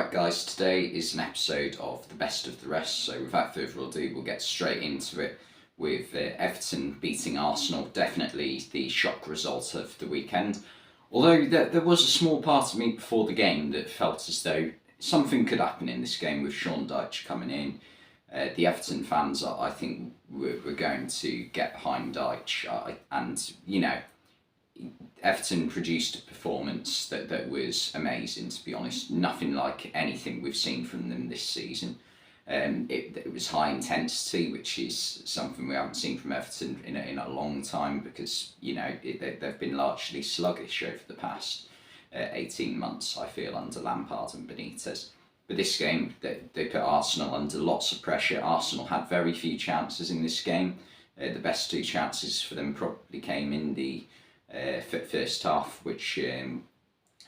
Right guys, today is an episode of the best of the rest, so without further ado we'll get straight into it with Everton beating Arsenal, definitely the shock result of the weekend. Although there was a small part of me before the game that felt as though something could happen in this game with Sean Dyche coming in. The Everton fans, I think, were going to get behind Dyche, and you know, Everton produced a performance that was amazing, to be honest. Nothing like anything we've seen from them this season. It was high intensity, which is something we haven't seen from Everton in a long time, because they've been largely sluggish over the past 18 months, I feel, under Lampard and Benitez. But this game, they put Arsenal under lots of pressure. Arsenal had very few chances in this game. The best two chances for them probably came in the first half, which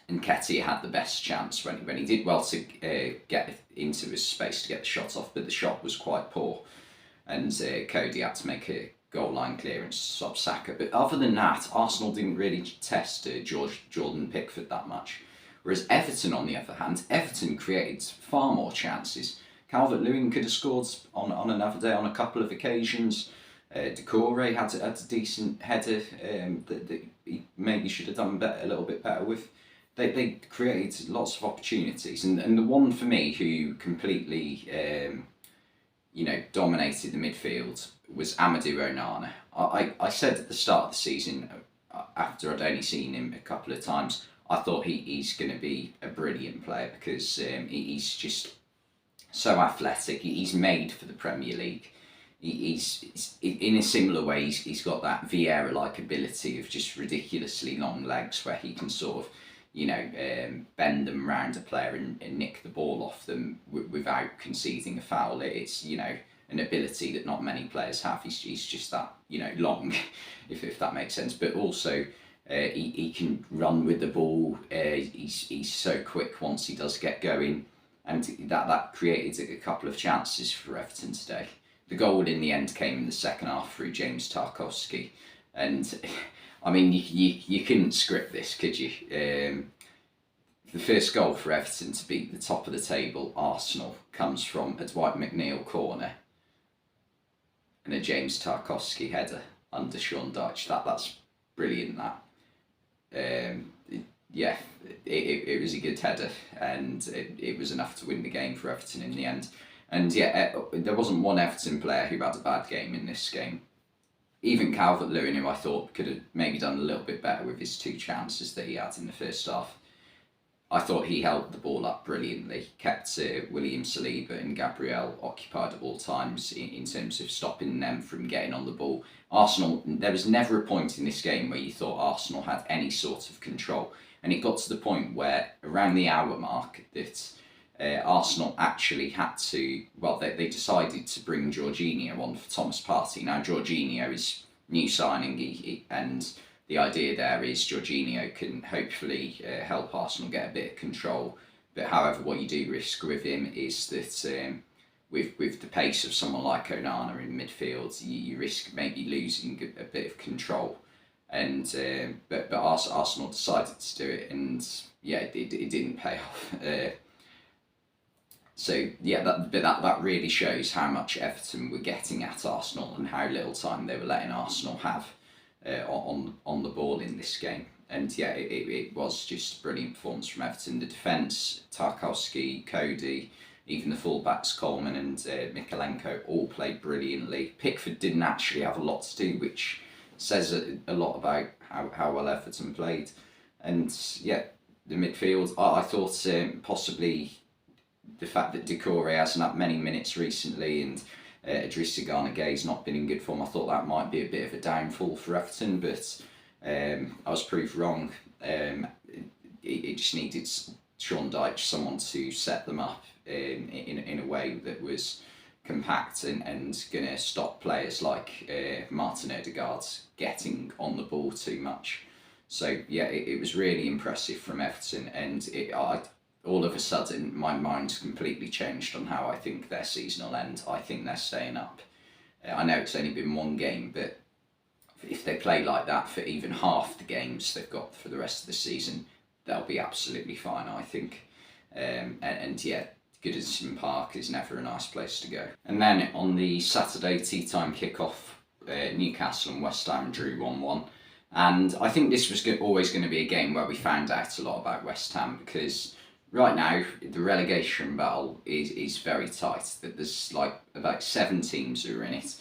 Nketiah had the best chance when he did well to get into his space to get the shot off, but the shot was quite poor, and Cody had to make a goal line clearance to stop Saka. But other than that, Arsenal didn't really test Jordan Pickford that much. Whereas Everton, on the other hand, Everton created far more chances. Calvert-Lewin could have scored on another day on a couple of occasions. Decore had a decent header that he maybe should have done a little bit better with. They created lots of opportunities, and the one for me who completely dominated the midfield was Amadou Onana. I said at the start of the season, after I'd only seen him a couple of times, I thought he's going to be a brilliant player, because he's just so athletic. He's made for the Premier League. He's in a similar way, he's got that Vieira-like ability of just ridiculously long legs, where he can sort of, bend them round a player and nick the ball off them without conceding a foul. It's, an ability that not many players have. He's just that, long, if that makes sense. But also, he can run with the ball. He's so quick once he does get going, and that created a couple of chances for Everton today. The goal in the end came in the second half through James Tarkowski, and I mean, you couldn't script this, could you? The first goal for Everton to beat the top of the table Arsenal comes from a Dwight McNeil corner and a James Tarkowski header under Sean Dyche. That's brilliant. It was a good header, and it was enough to win the game for Everton in the end. And there wasn't one Everton player who had a bad game in this game. Even Calvert-Lewin, who I thought could have maybe done a little bit better with his two chances that he had in the first half, I thought he held the ball up brilliantly, kept William Saliba and Gabriel occupied at all times in terms of stopping them from getting on the ball. Arsenal, there was never a point in this game where you thought Arsenal had any sort of control, and it got to the point where around the hour mark that Arsenal actually had to, they decided to bring Jorginho on for Thomas Partey. Now, Jorginho is new signing, and the idea there is Jorginho can hopefully help Arsenal get a bit of control. But however, what you do risk with him is that with the pace of someone like Onana in midfield, you risk maybe losing a bit of control. And but Arsenal decided to do it, and it didn't pay off. That really shows how much Everton were getting at Arsenal and how little time they were letting Arsenal have on the ball in this game. And it was just a brilliant performance from Everton. The defence, Tarkowski, Cody, even the fullbacks Coleman and Mykolenko all played brilliantly. Pickford didn't actually have a lot to do, which says a lot about how well Everton played. And the midfield, I thought possibly the fact that Decore hasn't had many minutes recently, and Idrissa Gana Gueye's not been in good form, I thought that might be a bit of a downfall for Everton, but I was proved wrong. It just needed Sean Dyche, someone to set them up in a way that was compact and going to stop players like Martin Odegaard getting on the ball too much. So it was really impressive from Everton, and all of a sudden my mind completely changed on how I think their season will end. I think they're staying up. I know it's only been one game, but if they play like that for even half the games they've got for the rest of the season, they'll be absolutely fine, I think. And and yeah, Goodison Park is never a nice place to go. And then on the Saturday tea time kickoff, Newcastle and West Ham drew 1-1. And I think this was always going to be a game where we found out a lot about West Ham, because right now the relegation battle is very tight. There's like about 7 teams who are in it.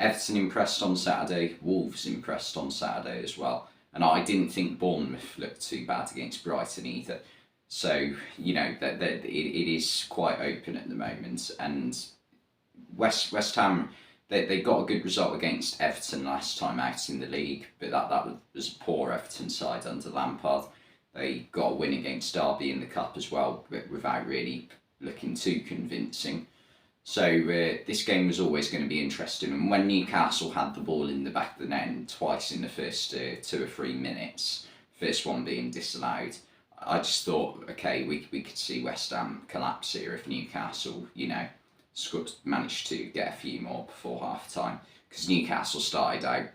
Everton impressed on Saturday, Wolves impressed on Saturday as well. And I didn't think Bournemouth looked too bad against Brighton either. So, you know, it is quite open at the moment. And West Ham, they got a good result against Everton last time out in the league, but that was a poor Everton side under Lampard. They got a win against Derby in the Cup as well, but without really looking too convincing. So this game was always going to be interesting. And when Newcastle had the ball in the back of the net twice in the first 2 or 3 minutes, first one being disallowed, I just thought, okay, we could see West Ham collapse here if Newcastle, you know, managed to get a few more before half time. Because Newcastle started out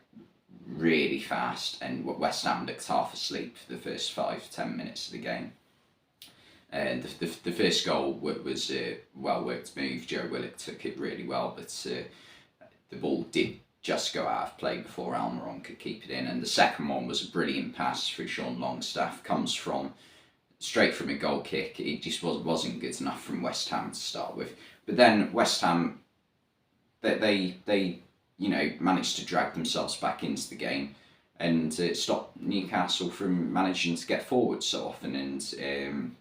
really fast and West Ham looked half asleep for the first 5-10 minutes of the game. The first goal was a well-worked move. Joe Willock took it really well, but the ball did just go out of play before Almiron could keep it in. And the second one was a brilliant pass through Sean Longstaff. Comes straight from a goal kick. It just wasn't good enough from West Ham to start with. But then West Ham, they you know, managed to drag themselves back into the game and stop Newcastle from managing to get forward so often. And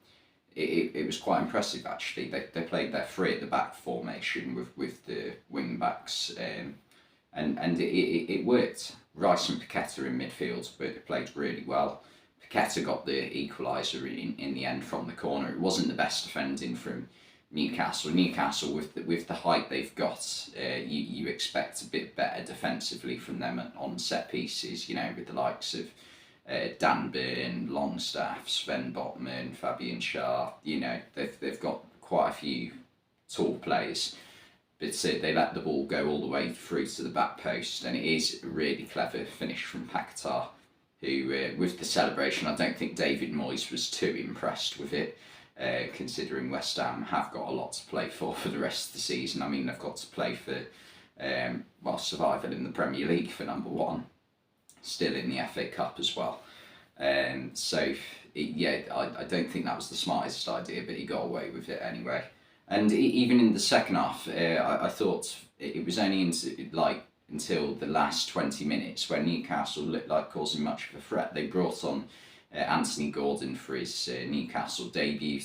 it was quite impressive actually. They played their 3 at the back formation with the wing backs, and it worked. Rice and Paqueta in midfield, but they played really well. Paqueta got the equaliser in the end from the corner. It wasn't the best defending from Newcastle. Newcastle with the height they've got, you expect a bit better defensively from them on set pieces. You know, with the likes of Dan Burn, Longstaff, Sven Botman, Fabian Schär. You know, they've got quite a few tall players, but they let the ball go all the way through to the back post, and it is a really clever finish from Paqueta, who with the celebration, I don't think David Moyes was too impressed with it, considering West Ham have got a lot to play for the rest of the season. I mean, they've got to play for survival in the Premier League for number 1, still in the FA Cup as well. So I don't think that was the smartest idea, but he got away with it anyway. And even in the second half, I thought it was only until the last 20 minutes when Newcastle looked like causing much of a threat. They brought on Anthony Gordon for his Newcastle debut.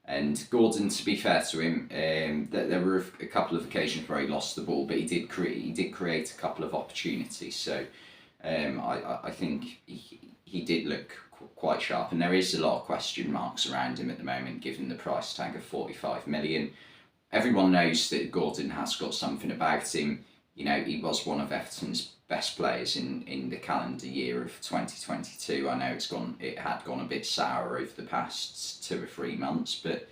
And Gordon, to be fair to him, there were a couple of occasions where he lost the ball, but he did create a couple of opportunities. So I think he did look quite sharp, and there is a lot of question marks around him at the moment, given the price tag of 45 million. Everyone knows that Gordon has got something about him. You know, he was one of Everton's best players in the calendar year of 2022. I know it had gone a bit sour over the past 2 or 3 months, but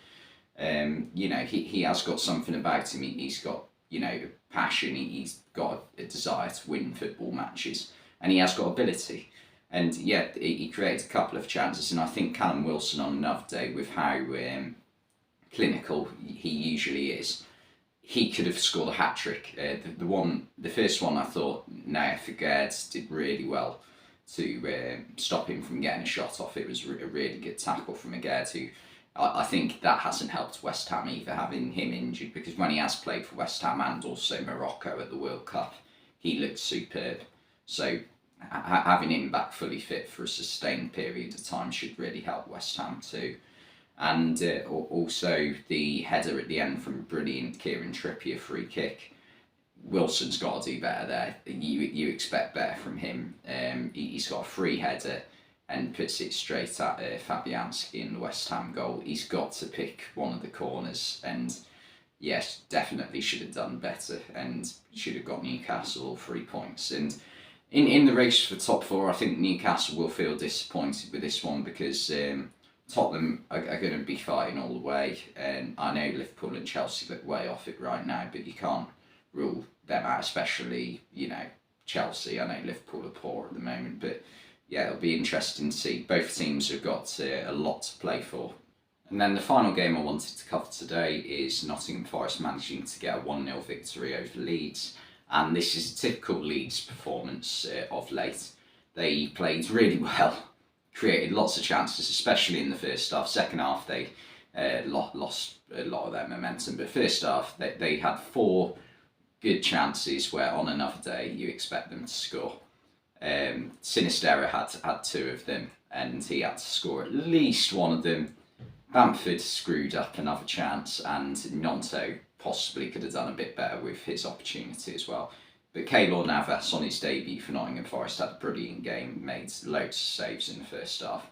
you know, he has got something about him. He's got, you know, passion. He's got a desire to win football matches, and he has got ability. And yeah, he created a couple of chances, and I think Callum Wilson on another day, with how clinical he usually is, he could have scored a hat-trick. The first one, I thought Naya Figueres did really well to stop him from getting a shot off. It was a really good tackle from Figueres, who I think that hasn't helped West Ham either, having him injured, because when he has played for West Ham and also Morocco at the World Cup, he looked superb. So having him back fully fit for a sustained period of time should really help West Ham too. And also the header at the end from a brilliant Kieran Trippier free kick. Wilson's got to do better there. You expect better from him. He's got a free header and puts it straight at Fabianski in the West Ham goal. He's got to pick one of the corners, and yes, definitely should have done better and should have got Newcastle all 3 points. And in the race for top 4, I think Newcastle will feel disappointed with this one, because Tottenham are going to be fighting all the way, and I know Liverpool and Chelsea look way off it right now, but you can't rule them out, especially, you know, Chelsea. I know Liverpool are poor at the moment, but yeah, it'll be interesting to see. Both teams have got a lot to play for, And then the final game I wanted to cover today is Nottingham Forest managing to get a 1-0 victory over Leeds. And this is a typical Leeds performance of late. They played really well, created lots of chances, especially in the first half. Second half, they lost a lot of their momentum. But first half, they had 4 good chances where on another day you expect them to score. Sinistera had 2 of them, and he had to score at least one of them. Bamford screwed up another chance, and Nonto possibly could have done a bit better with his opportunity as well. But Keylor Navas on his debut for Nottingham Forest had a brilliant game, made loads of saves in the first half.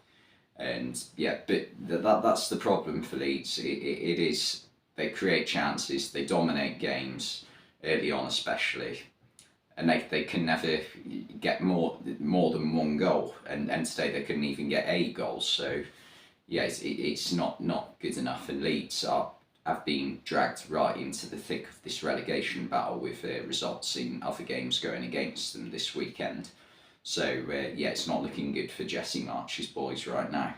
And yeah, but that's the problem for Leeds. It is, they create chances, they dominate games early on especially, and they can never get more than 1 goal. And today they couldn't even get 8 goals. So yeah, it's not good enough, and Leeds have been dragged right into the thick of this relegation battle with results in other games going against them this weekend. So yeah, it's not looking good for Jesse March's boys right now.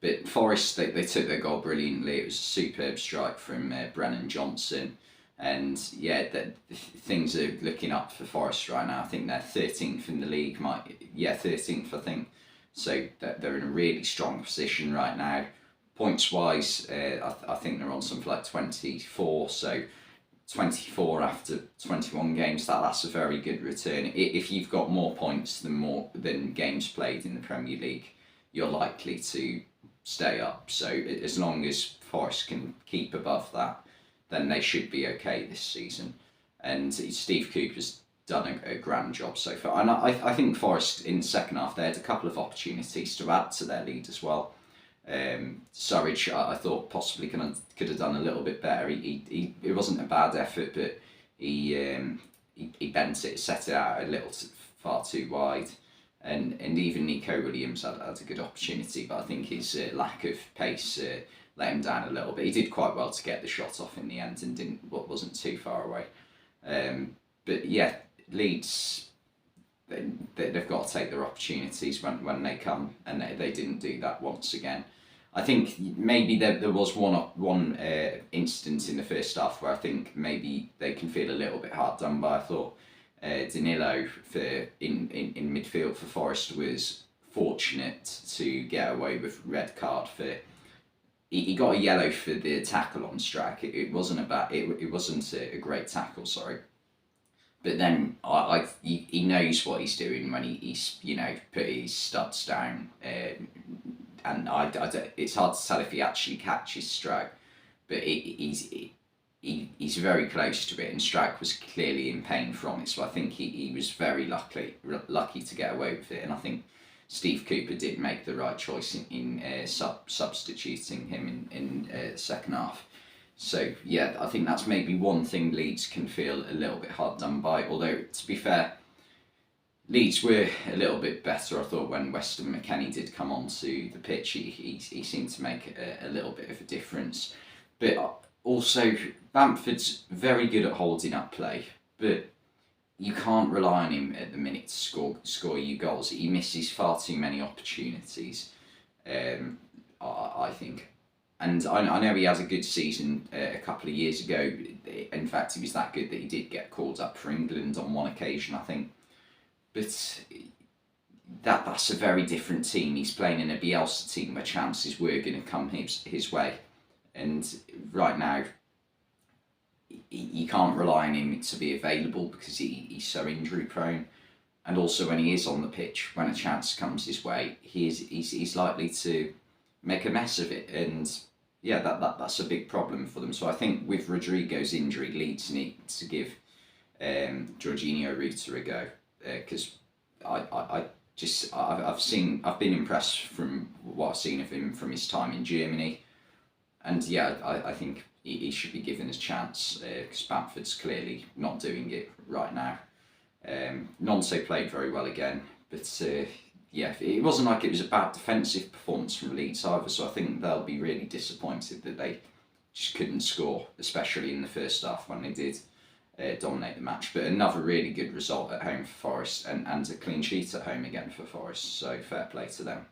But Forest, they took their goal brilliantly. It was a superb strike from Brennan Johnson. And yeah, things are looking up for Forest right now. I think they're 13th in the league, 13th I think. So they're in a really strong position right now. Points wise, I think they're on something like 24. So 24 after 21 games, that's a very good return. If you've got more points than games played in the Premier League, you're likely to stay up. So as long as Forest can keep above that, then they should be okay this season. And Steve Cooper's done a grand job so far. And I think Forest in the second half, they had a couple of opportunities to add to their lead as well. Surridge, I thought possibly could have done a little bit better. It wasn't a bad effort, but he bent it, set it out a little far too wide. And even Nico Williams had a good opportunity, but I think his lack of pace let him down a little bit. He did quite well to get the shot off in the end and wasn't too far away. But yeah, Leeds, they've got to take their opportunities when they come, and they didn't do that once again. I think maybe there was one instance in the first half where I think maybe they can feel a little bit hard done by. I thought Danilo in midfield for Forest was fortunate to get away with red card for. He got a yellow for the tackle on Strack. It wasn't a great tackle, sorry. But then he knows what he's doing when he's put his studs down, and it's hard to tell if he actually catches Strack, but he's very close to it, and Strack was clearly in pain from it. So I think he was very lucky to get away with it, and I think Steve Cooper did make the right choice in substituting him in the second half. So yeah, I think that's maybe one thing Leeds can feel a little bit hard done by. Although, to be fair, Leeds were a little bit better, I thought, when Weston McKennie did come onto the pitch. He seemed to make a little bit of a difference. But also, Bamford's very good at holding up play, but you can't rely on him at the minute to score you goals. He misses far too many opportunities, I think. And I know he has a good season a couple of years ago. In fact, he was that good that he did get called up for England on one occasion, I think. But that's a very different team. He's playing in a Bielsa team where chances were going to come his way. And right now, you can't rely on him to be available because he's so injury prone. And also when he is on the pitch, when a chance comes his way, he's likely to make a mess of it. And yeah, that's a big problem for them. So I think with Rodrigo's injury, Leeds need to give Jorginho Ruta a go, because I've been impressed from what I've seen of him from his time in Germany, and yeah, I think he should be given his chance, because Bamford's clearly not doing it right now. Nonso played very well again, but yeah, it wasn't like it was a bad defensive performance from Leeds either, so I think they'll be really disappointed that they just couldn't score, especially in the first half when they did dominate the match. But another really good result at home for Forest, and a clean sheet at home again for Forest, so fair play to them.